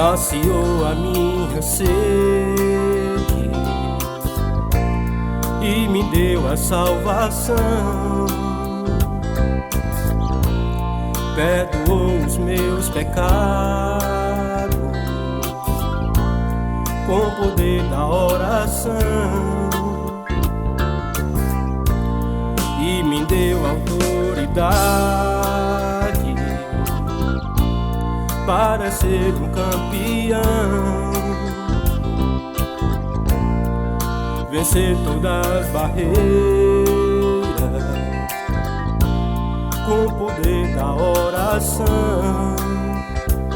saciou a minha sede e me deu a salvação. Perdoou os meus pecados com o poder da oração e me deu autoridade para ser um campeão, vencer todas as barreiras com o poder da oração.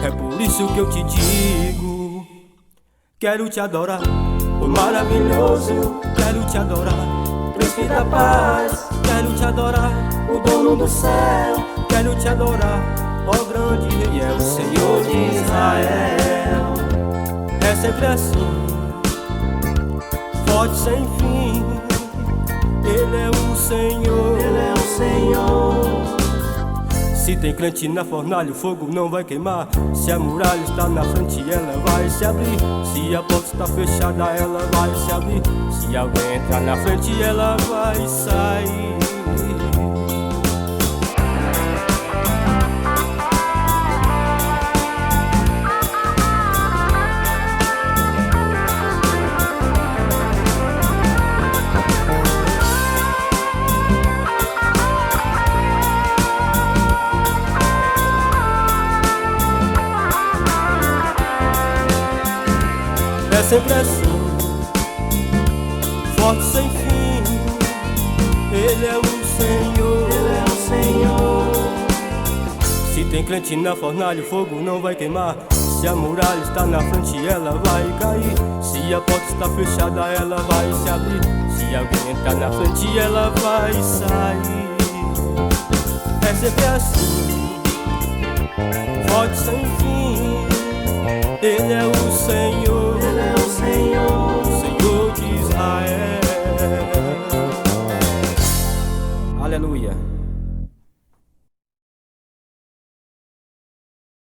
É por isso que eu te digo: quero te adorar, o maravilhoso. Quero te adorar, príncipe da paz. Quero te adorar, o dono do céu. Quero te adorar, ó grande Rei, é o Senhor de Israel. É sempre assim, forte sem fim. Ele é o Senhor, Ele é o Senhor. Se tem crente na fornalha, o fogo não vai queimar. Se a muralha está na frente, ela vai se abrir. Se a porta está fechada, ela vai se abrir. Se alguém entrar na frente, ela vai sair. É sempre assim, forte sem fim. Ele é o Senhor, Ele é o Senhor. Se tem crente na fornalha, o fogo não vai queimar. Se a muralha está na frente, ela vai cair. Se a porta está fechada, ela vai se abrir. Se alguém entrar na frente, ela vai sair. É sempre assim, forte sem fim. Ele é o Senhor, Ele é o Senhor, Senhor de Israel. Aleluia.